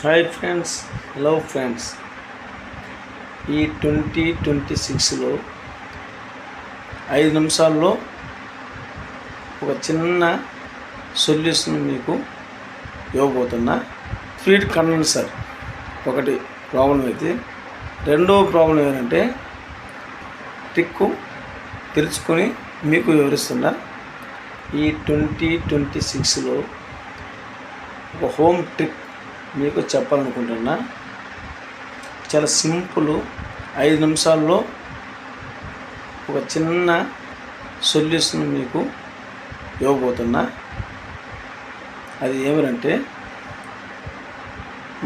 Hi friends, hello friends. ఈ 2026లో 5 నిమిషాల్లో ఒక చిన్న సొల్యూషన్ మీకు ఇవ్వబోతున్నా. స్పీడ్ కండెన్సర్ ఒకటి ప్రాబ్లం అయితే, రెండవ ప్రాబ్లం ఏంటంటే ట్రిక్కు తెలుసుకొని మీకు వివరిస్తున్నా. ఈ 2026లో ఒక హోమ్ ట్రిక్ మీకు చెప్పాలనుకుంటున్నా. చాలా సింపుల్. 5 నిమిషాల్లో ఒక చిన్న సొల్యూషన్ మీకు ఇవ్వబోతున్నా. అది ఏమిటంటే,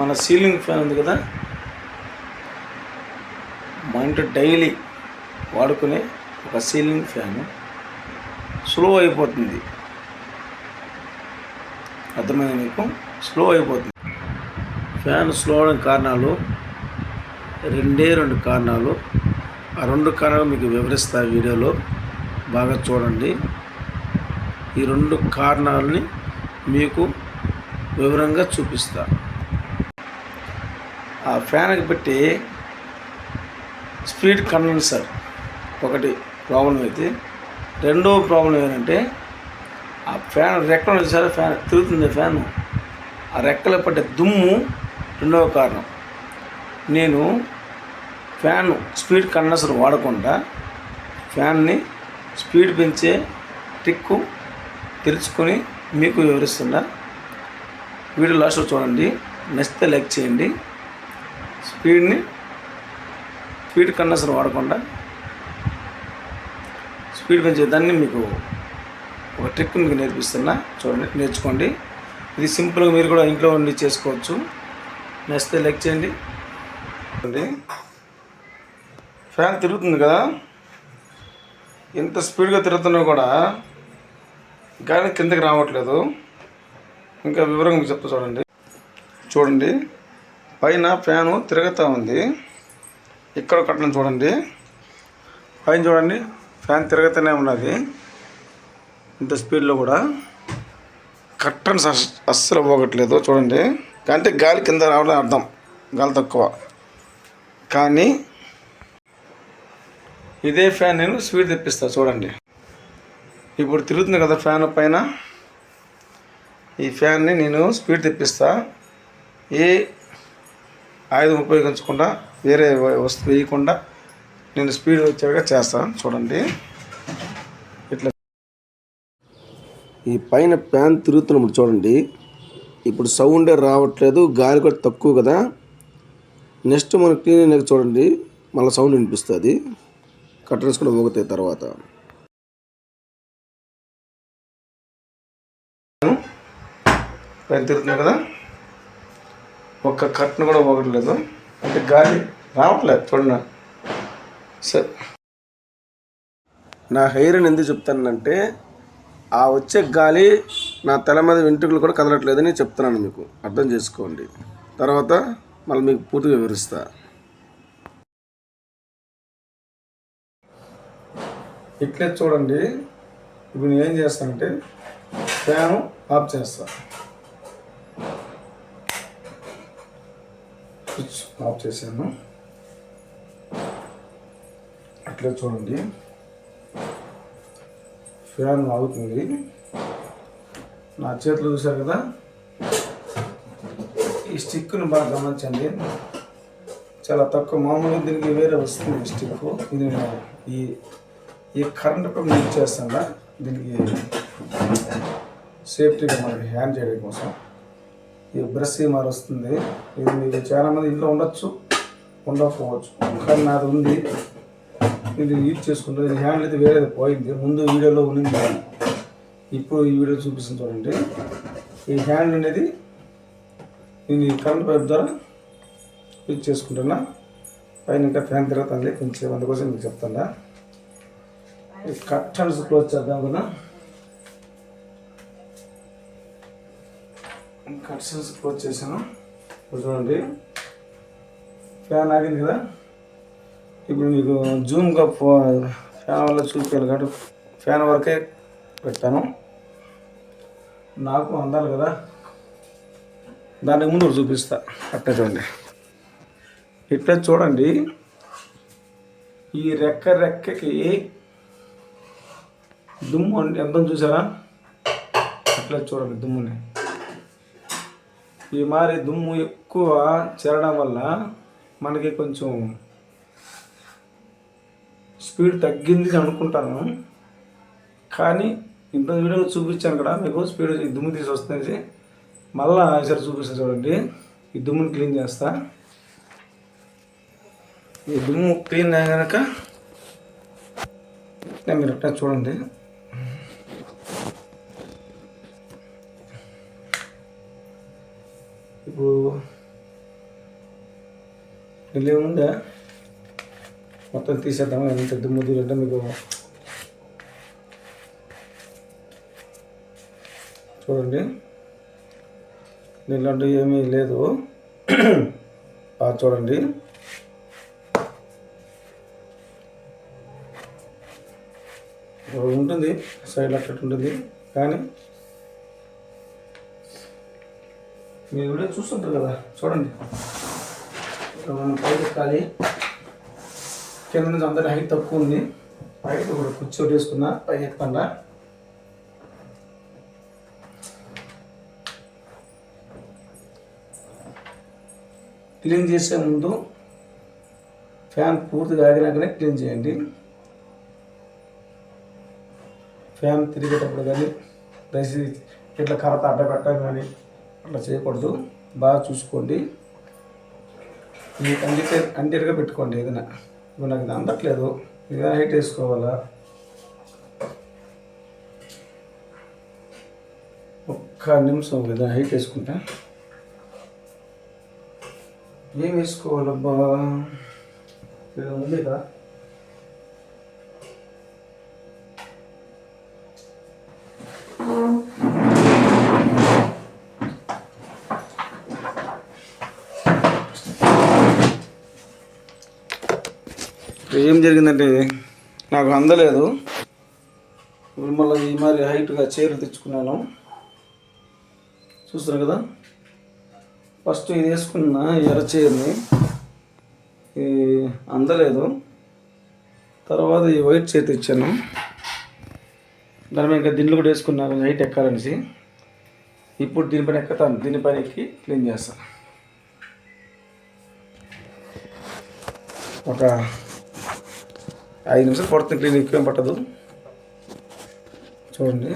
మన సీలింగ్ ఫ్యాన్ ఉంది కదా, మన డైలీ వాడుకునే ఒక సీలింగ్ ఫ్యాను స్లో అయిపోతుంది. అర్థమైంది మీకు? స్లో అయిపోతుంది. ఫ్యాన్ స్లో అవడానికి కారణాలు రెండు కారణాలు. ఆ 2 కారణాలు మీకు వివరిస్తా వీడియోలో, బాగా చూడండి. ఈ 2 కారణాలని మీకు వివరంగా చూపిస్తా. ఆ ఫ్యాన్కి పెట్టి స్పీడ్ కండెన్సర్ ఒకటి ప్రాబ్లం అయితే, రెండవ ప్రాబ్లం ఏంటంటే ఆ ఫ్యాన్ రెక్కలు వచ్చేసరి ఫ్యాన్ తిరుగుతుంది. ఫ్యాను ఆ రెక్కలు పట్టే దుమ్ము రెండవ కారణం. నేను ఫ్యాన్ స్పీడ్ కండెన్సర్ వాడకుండా ఫ్యాన్ని స్పీడ్ పెంచే ట్రిక్కు తెలుసుకొని మీకు వివరిస్తున్నా. వీడియో లాస్ట్లో చూడండి. నచ్చితే లైక్ చేయండి. స్పీడ్ కండెన్సర్ వాడకుండా స్పీడ్ పెంచేదాన్ని మీకు ఒక ట్రిక్ మీకు నేర్పిస్తున్నా. చూడండి, నేర్చుకోండి. ఇది సింపుల్గా మీరు కూడా ఇంట్లో ఉండి చేసుకోవచ్చు. నచ్చితే లైక్ చేయండి. ఫ్యాన్ తిరుగుతుంది కదా, ఎంత స్పీడ్గా తిరుగుతున్నా కూడా గాలి కిందకి రావట్లేదు. ఇంకా వివరంగా మీకు చెప్తా. చూడండి, పైన ఫ్యాను తిరుగుతూ ఉంది. ఇక్కడ కట్టడం చూడండి, పైన చూడండి, ఫ్యాన్ తిరుగుతూనే ఉన్నది. ఇంత స్పీడ్లో కూడా కట్టన్స్ అస్సలు పోగట్లేదు. చూడండి, అంటే గాలి కింద రావడం అర్థం, గాలి తక్కువ. కానీ ఇదే ఫ్యాన్ నేను స్పీడ్ తెప్పిస్తా. చూడండి, ఇప్పుడు తిరుగుతుంది కదా ఫ్యాన్ పైన. ఈ ఫ్యాన్ని నేను స్పీడ్ తెప్పిస్తా. ఏ ఆయుధం ఉపయోగించకుండా, వేరే వస్తువు వేయకుండా నేను స్పీడ్ వచ్చేగా చేస్తాను. చూడండి, ఇట్లా ఈ పైన ఫ్యాన్ తిరుగుతున్నప్పుడు చూడండి, ఇప్పుడు సౌండే రావట్లేదు, గాలి కూడా తక్కువ కదా. నెక్స్ట్ మనం క్లీన్ అయినాక చూడండి, మళ్ళీ సౌండ్ వినిపిస్తుంది. కర్టన్స్ కూడా మోగుతాయి తర్వాత. పైన తిరుగుతుంది కదా, ఒక్క కర్టన్ కూడా మోగట్లేదు, అంటే గాలి రావట్లేదు. చూడండి, సరే. నా హెయిర్ అని ఎందుకు చెప్తానంటే, ఆ వచ్చే గాలి నా తల మీద వెంట్రుకలు కూడా కదలట్లేదని చెప్తున్నాను. మీకు అర్థం చేసుకోండి. తర్వాత మళ్ళీ మీకు పూర్తిగా వివరిస్తా. ఇట్లే చూడండి. ఇప్పుడు నేను ఏం చేస్తానంటే ఫ్యాను ఆఫ్ చేస్తా. స్విచ్ ఆఫ్ చేశాను. అట్లే చూడండి, ఫ్యాన్ ఆగుతుంది. నా చేతులు చూశారు కదా, ఈ స్టిక్ను బాగా గమనించండి. చాలా తక్కువ, మామూలుగా దీనికి వేరే వస్తుంది స్టిక్. ఇది ఈ కరెంట్ కూడా యూజ్ చేస్తాను. దీనికి సేఫ్టీగా మనకి హ్యాండ్ చేయడం కోసం ఈ బ్రష్ మారి వస్తుంది. ఇది మీకు చాలామంది ఇంట్లో ఉండొచ్చు, ఉండకపోవచ్చు, కానీ నాది ఉంది. ఇది యూజ్ చేసుకుంటుంది. ఇది హ్యాండ్ అయితే వేరేది పోయింది. ముందు వీడియోలో ఉన్నింది, ఇప్పుడు ఈ వీడియో చూపిస్తుంది. చూడండి, ఈ హ్యాండ్ అనేది నేను కరెంట్ పైప్ ద్వారా యూజ్ చేసుకుంటున్నా. పైన ఇంకా ఫ్యాన్ తిరుగుతుంది కొంచెం, అందుకోసం మీకు చెప్తున్నా. ఈ కర్టన్స్ క్లోజ్ చేద్దాం కదా. కర్టన్స్ క్లోజ్ చేశాను. ఇప్పుడు చూడండి, ఫ్యాన్ ఆగింది కదా. ఇప్పుడు మీకు జూమ్గా ఫ్యాన్ వల్ల చూపించాలి కాబట్టి ఫ్యాన్ వరకే పెట్టాను. నాకు అందాలి కదా, దానికి ముందు ఒకటి చూపిస్తా. అట్లా చూడండి, ఇట్లా చూడండి. ఈ రెక్కకి దుమ్ము ఎంత చూసారా? అట్లా చూడండి దుమ్ముని. ఈ మారి దుమ్ము ఎక్కువ చేరడం వల్ల మనకి కొంచెం స్పీడ్ తగ్గింది అనుకుంటాను. కానీ ఇంత వీడియోలో చూపించాను కదా మీకు, స్పీడ్ ఈ దుమ్ము తీసి వస్తుంది. మళ్ళీ ఈసారి చూపిస్తా చూడండి. ఈ దుమ్ముని క్లీన్ చేస్తా. ఈ దుమ్ము క్లీన్ అయ్యాక మీరు అట్లా చూడండి. ఇప్పుడు ఏముందా మొత్తం తీసేద్దాం. ఎంత దుమ్ము తీరంటే మీకు చూడండి. దీంట్లో ఏమీ లేదు. చూడండి, ఉంటుంది సైడ్ అట్లా ఉంటుంది. కానీ మీరు వీడియో చూస్తుంటారు కదా, చూడండి. మనం పైకి ఎక్కాలి. కింద నుంచి అందరి హైట్ తక్కువ ఉంది. పైకి కూడా కూర్చోటి వేసుకున్నా, పైకి ఎక్కకుండా. క్లీన్ చేసే ముందు ఫ్యాన్ పూర్తిగా ఆగినాకనే క్లీన్ చేయండి. ఫ్యాన్ తిరిగేటప్పుడు కానీ దయచేసి ఇట్లా కర్రత అడ్డపెట్టడం కానీ అట్లా చేయకూడదు. బాగా చూసుకోండి. మీకు అంటేరుగా పెట్టుకోండి. ఏదైనా ఇప్పుడు నాకు ఇది అందట్లేదు, ఏదైనా హైట్ వేసుకోవాలా. ఒక్క నిమిషం ఏదైనా హైట్ వేసుకుంటా. ఏం వేసుకోవాలబ్బా, ఉంది కదా. ఏం జరిగిందంటే నాకు అందలేదు. ఇప్పుడు మళ్ళీ ఈ మరి హైట్గా చైర్లు తెచ్చుకున్నాను. చూస్తున్నారు కదా. ఫస్ట్ ఇది వేసుకున్న ఎర్ర చైర్ని అందలేదు. తర్వాత ఈ వైట్ చైర్ తెచ్చాను. దాని మీద ఇంకా దిండ్లు కూడా వేసుకున్నాను హైట్ ఎక్కాలనేసి. ఇప్పుడు దీనిపైన ఎక్కుతాను. దీనిపైన ఎక్కి క్లీన్ చేస్తాను. ఒక 5 నిమిషాలు పడుతుంది క్లీన్, ఎక్కువేం పట్టదు. చూడండి.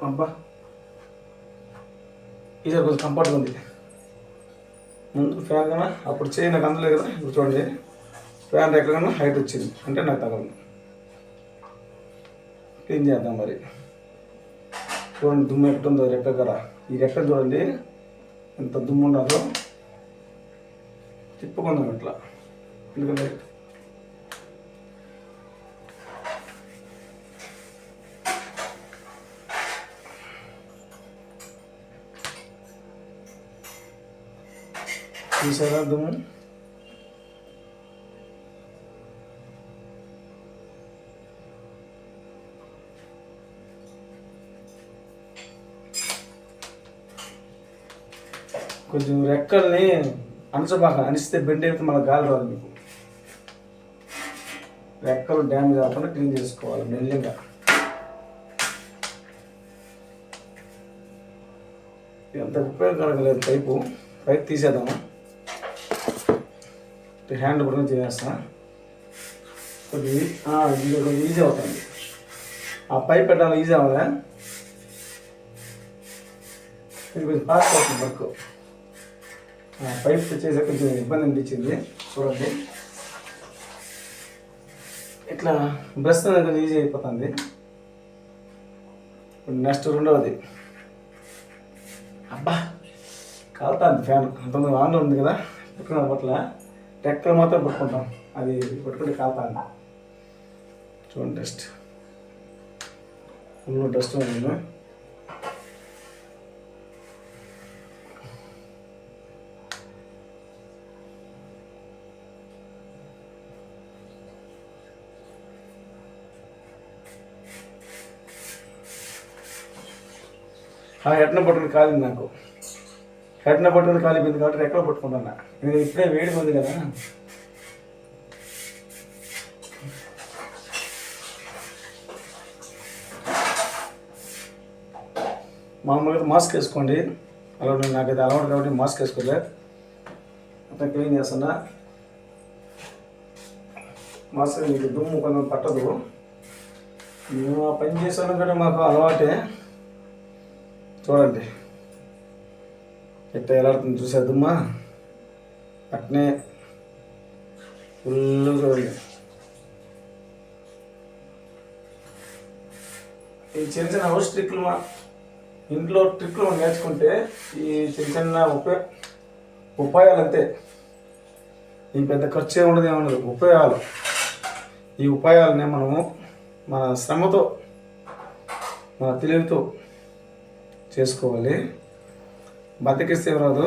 అబ్బా, ఇది కొంచెం కంఫర్ట్గా ఉంది. ముందు ఫ్యాన్ కన్నా అప్పుడు చేయి నాకు అందలేదు కదా. ఇప్పుడు చూడండి, ఫ్యాన్ రెక్క కన్నా హైట్ వచ్చింది అంటే నాకు తగదు. క్లీన్ చేద్దాం మరి. చూడండి దుమ్ము ఎక్కడుందో రెక్క కదా. ఈ రెక్క చూడండి ఎంత దుమ్ము ఉండదో. తిప్పుకుందాం ఇట్లా. ఎందుకంటే తీసారా దుమ్ము. కొంచెం రెక్కల్ని అణచబాక, అనిస్తే బెండ్ అయితే మన గాలి రాదు మీకు. రెక్కలు డ్యామేజ్ కాకుండా క్లీన్ చేసుకోవాలి మెల్లిగా. ఎంత ఉపయోగకరంగా లేదు పైపు తీసేద్దాము. హ్యాండ్ కూడా చేసేస్తా. కొంచెం ఈజీ అవుతుంది. ఆ పైప్ పెట్టాలి ఈజీ అవ్వదా. ఇది కొంచెం ఫాస్ట్ అవుతుంది వర్క్. పైప్ చేసే కొంచెం ఇబ్బంది అనిపించింది. చూడండి ఇట్లా బ్రష్ కొంచెం ఈజీ అయిపోతుంది. నెక్స్ట్ రెండవది. అబ్బా కాలుతుంది ఫ్యాన్. అంతమంది ఆన్లో ఉంది కదా, పెట్టుకున్నాం పట్ల రెక్కలు మాత్రం పట్టుకుంటాం. అది పట్టుకుంటే కాలుతుంది. చూడండి డస్ట్ ఫుల్ డస్ట్ ఉంది. ఆ హెడ్న పట్టుకుని కాలింది నాకు. హెడ్న పట్టుకుని కాలిపోయింది కాబట్టి రెక్కలు పట్టుకుంటున్నా. నేను ఇప్పుడే వేడిగా ఉంది కదా. మామూలుగా మాస్క్ వేసుకోండి. అలా నాకైతే అలవాటు కాబట్టి మాస్క్ వేసుకోలే. అట్లా క్లీన్ చేస్తున్నా. మాస్క్ మీకు దుమ్ము కొంచెం పట్టదు. మేము ఆ పని చేసాను కంటే మాకు అలవాటే. చూడండి ఎట్లా ఎలాడుతుంది చూసే దుమ్మ. అట్నే ఫుల్ చూడండి. ఈ చిన్న చిన్న హౌస్ ట్రిక్లు ఇంట్లో ట్రిక్లు నేర్చుకుంటే ఈ చిన్న చిన్న ఉపాయాలు అంతే. ఈ పెద్ద ఖర్చు ఏముండదు. ఉపయోగాలు. ఈ ఉపాయాలనే మనము మన శ్రమతో మన తెలివితో చేసుకోవాలి. బతికిస్తే రాదు.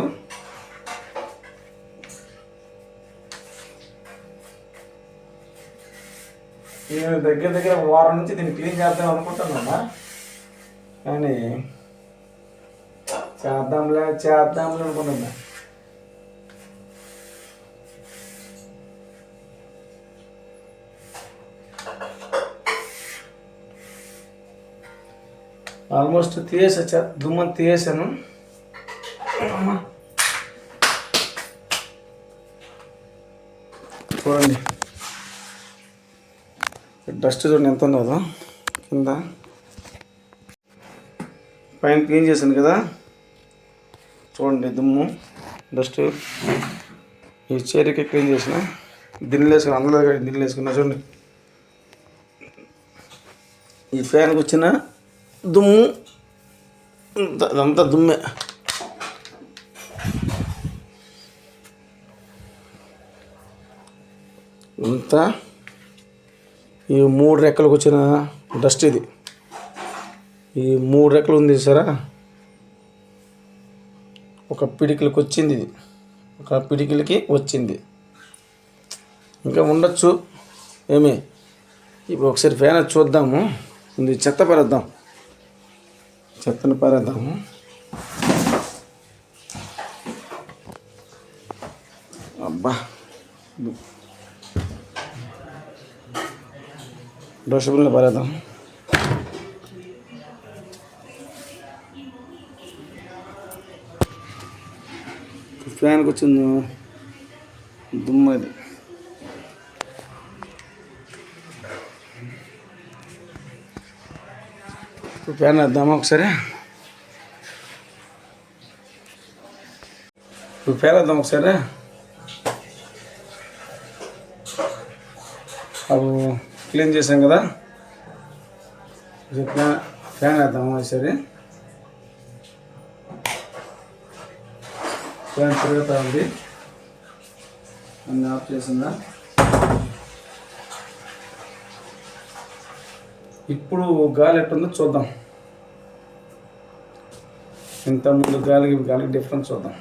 నేను దగ్గర వారం నుంచి దీన్ని క్లీన్ చేద్దాం అనుకుంటున్నా. కానీ చేద్దాంలే అనుకుంటున్నా. ఆల్మోస్ట్ తీసేసా. దుమ్మని తీసేసాను. చూడండి డస్ట్ చూడండి ఎంత ఉన్నదో కింద. పైన క్లీన్ చేశాను కదా. చూడండి దుమ్ము డస్ట్. ఈ చీరకి క్లీన్ చేసిన. దిన్నెలు వేసుకుని అందులో దిన్నెలు వేసుకున్నా. చూడండి ఈ ఫ్యాన్కి వచ్చిన దుమ్ము అదంతా దుమ్మే. అంతా ఈ 3 రెక్కలకు వచ్చిన డస్ట్ ఇది. ఈ 3 రెక్కలు ఉంది సరే. ఒక పిడికిలకి వచ్చింది ఇది. ఒక పిడికిలకి వచ్చింది. ఇంకా ఉండొచ్చు ఏమి. ఇప్పుడు ఒకసారి ఫ్యాన్ చూద్దాము. ముందు చెత్త పారేద్దాం. చెత్తను పారేద్దాము. అబ్బా డస్ట్బిన్లో పారేద్దాం. ఫ్యాన్కి వచ్చింది దుమ్ము ఇది. ఫ్యాన్ వేద్దామా ఒకసారి. ఫ్యాన్ వేద్దాం ఒకసారి. అవి క్లీన్ చేసాం కదా. ఫ్యాన్ వేద్దామా ఒకసారి. ఫ్యాన్ తిరుగుతూ ఉంది. అన్నీ ఆఫ్ చేసిందా. ఇప్పుడు గాలి ఎట్టుందో చూద్దాం. ఇంతకుముందు గాలికి డిఫరెన్స్ చూద్దాం.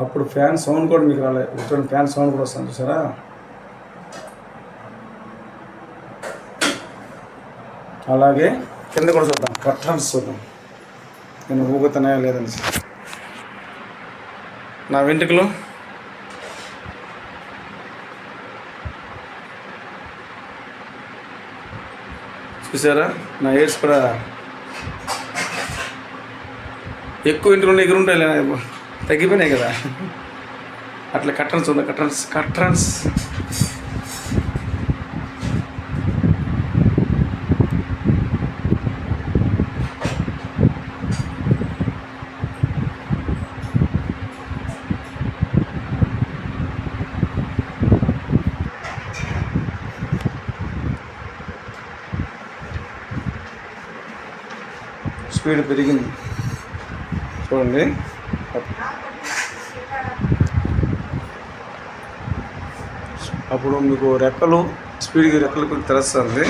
అప్పుడు ఫ్యాన్ సౌండ్ కూడా మీకు రాలేదు. ఇప్పుడు ఫ్యాన్ సౌండ్ కూడా వస్తుంది చూసారా. అలాగే కింద కూడా చూద్దాం. కర్టన్స్ చూద్దాం నేను ఊగుతున్నాయా లేదని. నా వెంట్రుకలు చూసారా. నా హెయిర్స్ కూడా ఎక్కువ ఇంట్లో ఎగురుంటాయి, తగ్గిపోయినాయి కదా. అట్లా కర్టన్స్ ఉందా. కర్టన్స్ స్పీడ్ పెరిగింది చూడండి. అప్పుడు మీకు రెక్కలు రెక్కలు తెలుస్తుంది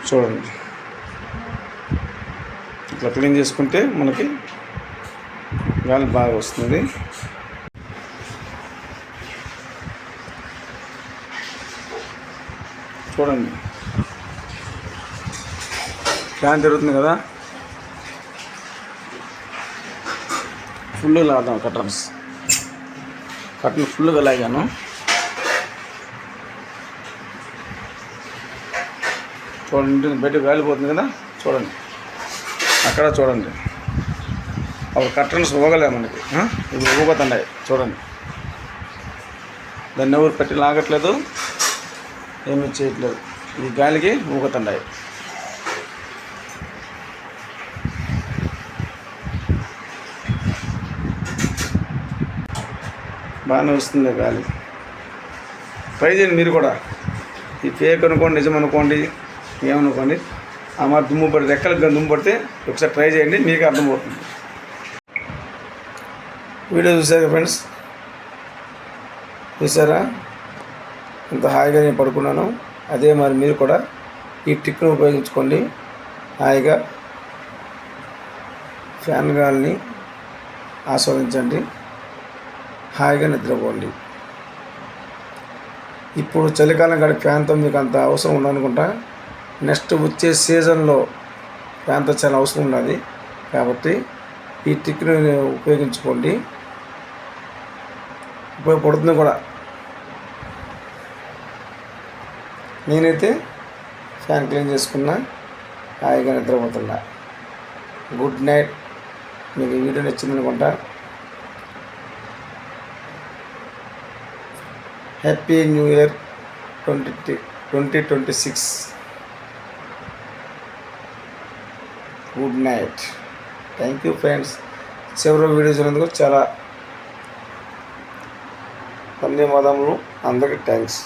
చూడండి. ఇట్లా క్లీన్ చేసుకుంటే మనకి గాలి బాగా వస్తుంది. చూడండి, ఫ్యాన్ తిరుగుతుంది కదా, ఫుల్గా లాగుదాం. కట్టను ఫుల్గా లాగాను. చూడండి, బయటకు గాలిపోతుంది కదా, చూడండి అక్కడ చూడండి. అప్పుడు కట్టన్స్ ఊగలే మనకి, ఇప్పుడు ఊగుతున్నాయి చూడండి. దాన్ని ఎవరు పెట్టి లాగట్లేదు, ఏమీ చేయట్లేదు, ఈ గాలికి ఊగుతున్నాయి. బాగానే వస్తుంది గాలి. ట్రై చేయండి మీరు కూడా. ఈ ఫేక్ అనుకోండి, నిజం అనుకోండి, ఏమనుకోండి, ఆ మరి దుమ్ము పడితే, రెక్కలకు దుమ్ము పడితే ఒకసారి ట్రై చేయండి, మీకు అర్థమవుతుంది. వీడియో చూసారా ఫ్రెండ్స్? చూసారా ఎంత హాయిగా నేను పడుకున్నాను? అదే మరి మీరు కూడా ఈ ట్రిక్ను ఉపయోగించుకోండి. హాయిగా ఫ్యాన్ గాలిని ఆస్వాదించండి, హాయిగా నిద్రపోండి. ఇప్పుడు చలికాలం గడి ఫ్యాన్తో మీకు అంత అవసరం ఉండదనుకుంటా. నెక్స్ట్ వచ్చే సీజన్లో ఫ్యాన్తో చాలా అవసరం ఉన్నది. కాబట్టి ఈ ట్రిక్ను ఉపయోగించుకోండి, ఉపయోగపడుతుంది కూడా. నేనైతే ఫ్యాన్ క్లీన్ చేసుకున్నా, హాయిగా నిద్రపోతున్నా. Good night. మీకు ఈ వీడియో నచ్చిందనుకుంటా. Happy new year 2026. Good night. Thank you friends. చివరి వీడియోస్ ఉన్నందుకు చాలా ధన్యవాదములు. అందరికీ థ్యాంక్స్.